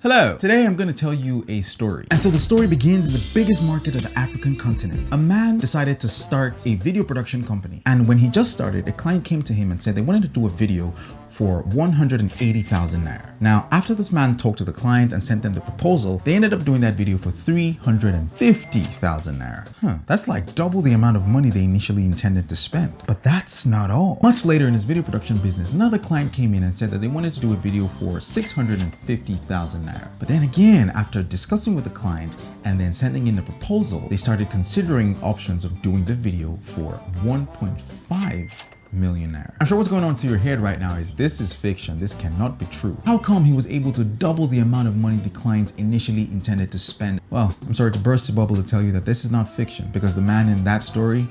Hello, today I'm going to tell you a story. And so the story begins in the biggest market of the African continent. A man decided to start a video production company. And when he just started, a client came to him and said they wanted to do a video for 180,000 naira. Now, after this man talked to the client and sent them the proposal, they ended up doing that video for 350,000 naira. That's like double the amount of money they initially intended to spend. But that's not all. Much later in his video production business, another client came in and said that they wanted to do a video for 650,000 naira. But then again, after discussing with the client and then sending in a proposal, they started considering options of doing the video for 1.5 million naira. I'm sure what's going on to your head right now is this is fiction. This cannot be true. How come he was able to double the amount of money the client initially intended to spend? Well, I'm sorry to burst the bubble to tell you that this is not fiction, because the man in that story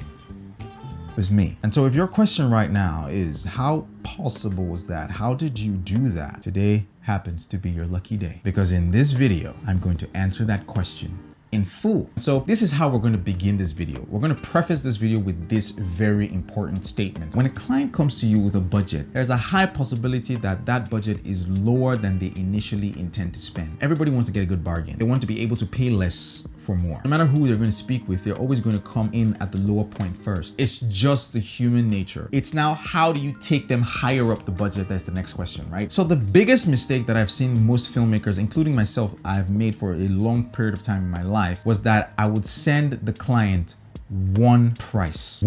was me. And so if your question right now is how possible was that? How did you do that? Today happens to be your lucky day, because in this video, I'm going to answer that question in full. So this is how we're going to begin this video. We're going to preface this video with this very important statement. When a client comes to you with a budget, there's a high possibility that that budget is lower than they initially intend to spend. Everybody wants to get a good bargain. They want to be able to pay less for more. No matter who they're going to speak with, they're always going to come in at the lower point first. It's just the human nature. It's now, how do you take them higher up the budget? That's the next question, right? So the biggest mistake that I've seen most filmmakers, including myself, I've made for a long period of time in my life was that I would send the client one price.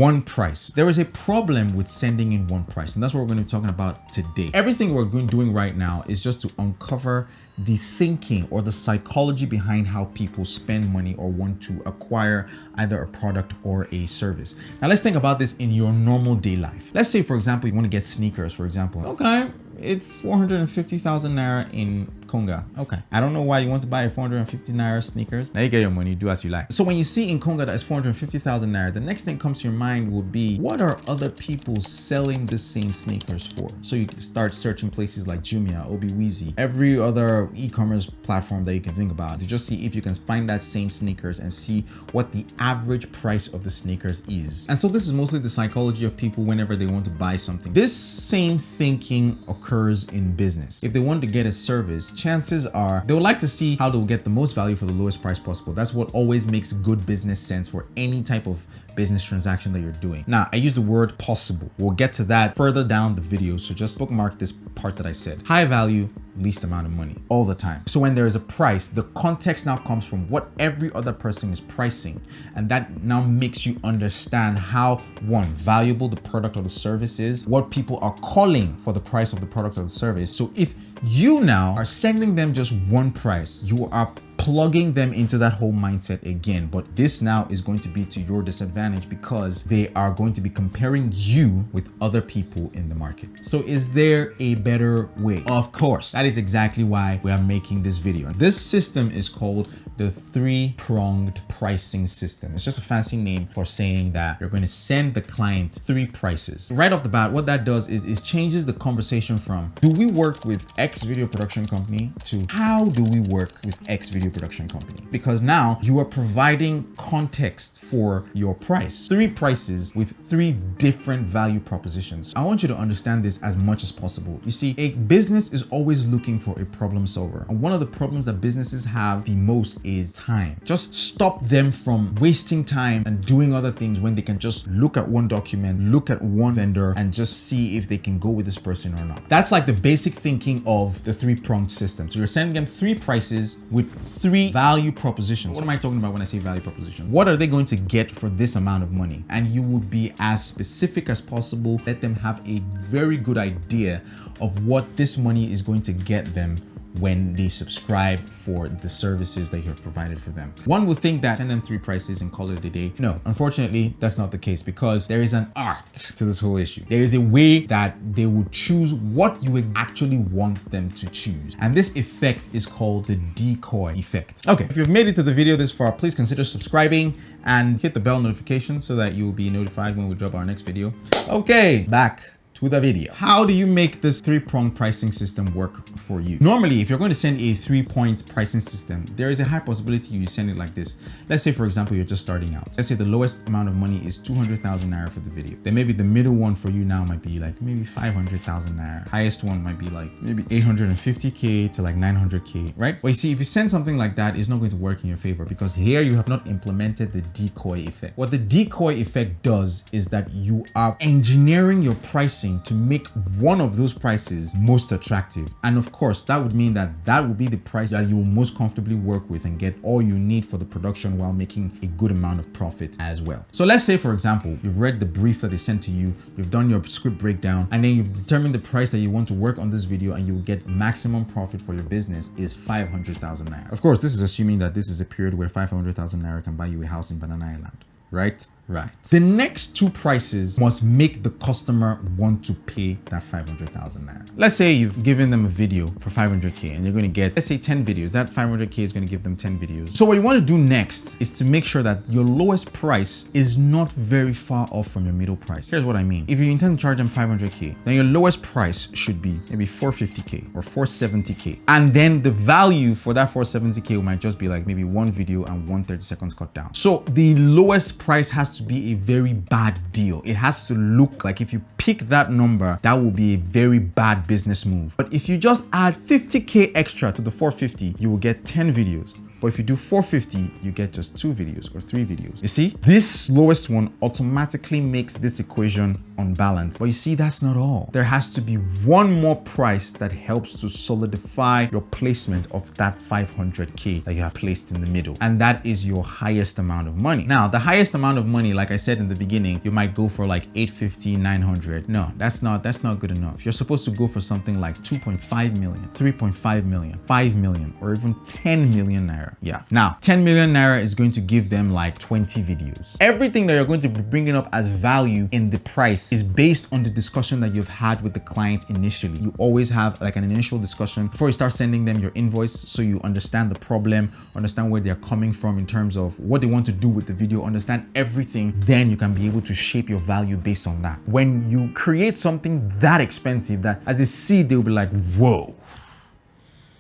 There is a problem with sending in one price, and that's what we're going to be talking about today. Everything we're doing right now is just to uncover the thinking or the psychology behind how people spend money or want to acquire either a product or a service. Now let's think about this in your normal day life. Let's say, for example, you want to get sneakers, for example. Okay, it's 450,000 naira in Konga. Okay, I don't know why you want to buy a 450 naira sneakers. Now you get your money, do as you like. So when you see in Konga that it's 450,000 naira, the next thing comes to your mind will be, what are other people selling the same sneakers for? So you can start searching places like Jumia, Obiwizi, every other e-commerce platform that you can think about to just see if you can find that same sneakers and see what the average price of the sneakers is. And so this is mostly the psychology of people whenever they want to buy something. This same thinking occurs in business. If they want to get a service, chances are they would like to see how they'll get the most value for the lowest price possible. That's what always makes good business sense for any type of business transaction that you're doing. Now, I use the word possible. We'll get to that further down the video, so just bookmark this part that I said. High value, least amount of money all the time. So when there is a price, the context now comes from what every other person is pricing, and that now makes you understand how, one, valuable the product or the service is, what people are calling for the price of the product or the service. So if you now are sending them just one price, you are plugging them into that whole mindset again. But this now is going to be to your disadvantage, because they are going to be comparing you with other people in the market. So is there a better way? Of course. That is exactly why we are making this video. And this system is called the Three-Pronged Pricing System. It's just a fancy name for saying that you're going to send the client three prices. Right off the bat, what that does is it changes the conversation from, do we work with X video production company, to how do we work with X video production company? Because now you are providing context for your price. Three prices with three different value propositions. I want you to understand this as much as possible. You see, a business is always looking for a problem solver. And one of the problems that businesses have the most is time. Just stop them from wasting time and doing other things when they can just look at one document, look at one vendor, and just see if they can go with this person or not. That's like the basic thinking of the three-pronged system. So you're sending them three prices with three value propositions. What am I talking about when I say value proposition? What are they going to get for this amount of money? And you would be as specific as possible. Let them have a very good idea of what this money is going to get them when they subscribe for the services that you have provided for them. One would think that send them three prices and call it a day. No, unfortunately, that's not the case, because there is an art to this whole issue. There is a way that they would choose what you would actually want them to choose. And this effect is called the decoy effect. Okay, if you've made it to the video this far, please consider subscribing and hit the bell notification so that you will be notified when we drop our next video. Okay, back to the video. How do you make this three-pronged pricing system work for you? Normally, if you're going to send a three-point pricing system, there is a high possibility you send it like this. Let's say, for example, you're just starting out. Let's say the lowest amount of money is 200,000 naira for the video. Then maybe the middle one for you now might be like maybe 500,000 naira. Highest one might be like maybe 850K to like 900K, right? But you see, if you send something like that, it's not going to work in your favor because here you have not implemented the decoy effect. What the decoy effect does is that you are engineering your pricing to make one of those prices most attractive. And of course, that would mean that that would be the price that you will most comfortably work with and get all you need for the production while making a good amount of profit as well. So let's say, for example, you've read the brief that they sent to you, you've done your script breakdown, and then you've determined the price that you want to work on this video and you will get maximum profit for your business is 500,000 naira. Of course, this is assuming that this is a period where 500,000 naira can buy you a house in Banana Island, right? Right. The next two prices must make the customer want to pay that 500,000 naira. Let's say you've given them a video for 500K and you're going to get, let's say 10 videos. That 500K is going to give them 10 videos. So what you want to do next is to make sure that your lowest price is not very far off from your middle price. Here's what I mean. If you intend to charge them 500K, then your lowest price should be maybe 450K or 470K. And then the value for that 470K might just be like maybe one video and 130 seconds cut down. So the lowest price has to be a very bad deal. It has to look like if you pick that number, that will be a very bad business move. But if you just add 50K extra to the 450, you will get 10 videos. But if you do 450, you get just 2 videos or 3 videos. You see, this lowest one automatically makes this equation unbalanced. But you see, that's not all. There has to be one more price that helps to solidify your placement of that 500K that you have placed in the middle. And that is your highest amount of money. Now, the highest amount of money, like I said in the beginning, you might go for like 850, 900. No, that's not good enough. You're supposed to go for something like 2.5 million, 3.5 million, 5 million, or even 10 million naira. Yeah. Now, 10 million naira is going to give them like 20 videos. Everything that you're going to be bringing up as value in the price is based on the discussion that you've had with the client initially. You always have like an initial discussion before you start sending them your invoice, so you understand the problem, understand where they're coming from in terms of what they want to do with the video, understand everything. Then you can be able to shape your value based on that. When you create something that expensive that as they see, they'll be like, whoa,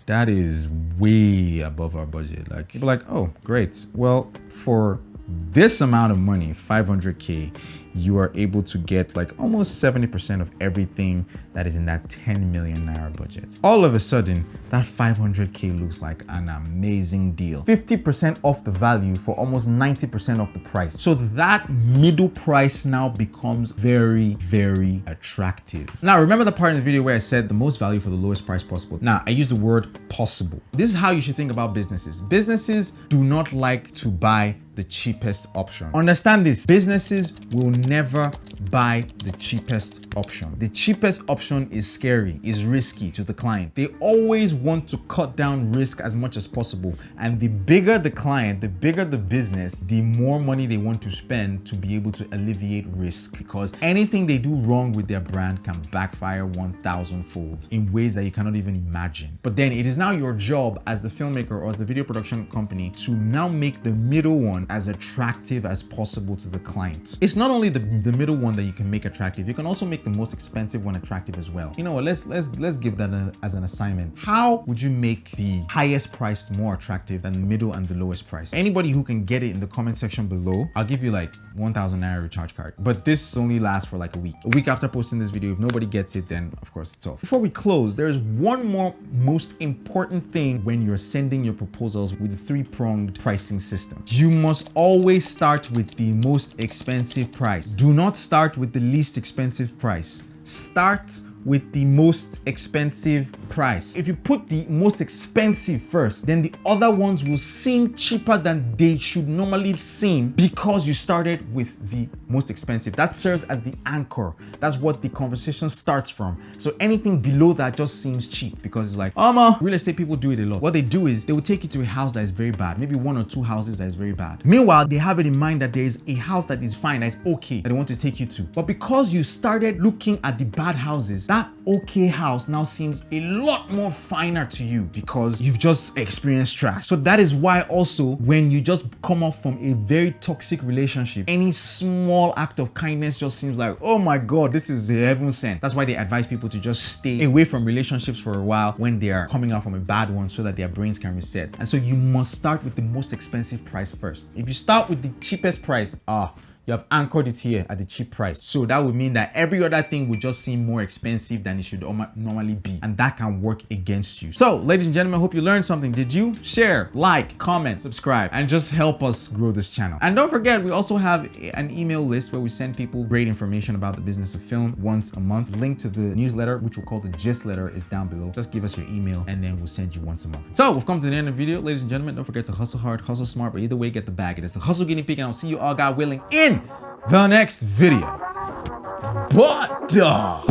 that is way above our budget. Like, people are like, oh, great. Well, for this amount of money, 500K, you are able to get like almost 70% of everything that is in that 10 million naira budget. All of a sudden, that 500K looks like an amazing deal. 50% off the value for almost 90% of the price. So that middle price now becomes very, very attractive. Now, remember the part in the video where I said the most value for the lowest price possible? Now, I use the word possible. This is how you should think about businesses. Businesses do not like to buy the cheapest option. Understand this, businesses will never buy the cheapest option. The cheapest option is scary, is risky to the client. They always want to cut down risk as much as possible. And the bigger the client, the bigger the business, the more money they want to spend to be able to alleviate risk, because anything they do wrong with their brand can backfire 1,000 folds in ways that you cannot even imagine. But then it is now your job as the filmmaker or as the video production company to now make the middle one as attractive as possible to the client. It's not only the middle one that you can make attractive, you can also make the most expensive one attractive as well. You know what, let's give that as an assignment. How would you make the highest price more attractive than the middle and the lowest price? Anybody who can get it in the comment section below, I'll give you like 1,000 naira recharge card. But this only lasts for like a week. A week after posting this video, if nobody gets it, then of course it's off. Before we close, there's one more most important thing when you're sending your proposals with the three-pronged pricing system. You must always start with the most expensive price. Do not start with the least expensive price. Start with the most expensive price. If you put the most expensive first, then the other ones will seem cheaper than they should normally seem because you started with the most expensive. That serves as the anchor. That's what the conversation starts from. So anything below that just seems cheap because it's like, real estate people do it a lot. What they do is they will take you to a house that is very bad, maybe 1 or 2 houses that is very bad. Meanwhile, they have it in mind that there is a house that is fine, that is okay, that they want to take you to. But because you started looking at the bad houses, that okay house now seems a lot more finer to you because you've just experienced trash. So that is why also when you just come off from a very toxic relationship, any small act of kindness just seems like, oh my God, this is heaven sent. That's why they advise people to just stay away from relationships for a while when they are coming out from a bad one so that their brains can reset. And so you must start with the most expensive price first. If you start with the cheapest price, you have anchored it here at the cheap price. So that would mean that every other thing would just seem more expensive than it should normally be. And that can work against you. So ladies and gentlemen, I hope you learned something. Did you? Share, like, comment, subscribe, and just help us grow this channel. And don't forget, we also have an email list where we send people great information about the business of film once a month. Link to the newsletter, which we'll call the GistLetter, is down below. Just give us your email and then we'll send you once a month. So we've come to the end of the video. Ladies and gentlemen, don't forget to hustle hard, hustle smart, but either way, get the bag. It is the Hustle Guinea Pig, and I'll see you all, God willing, in the next video. But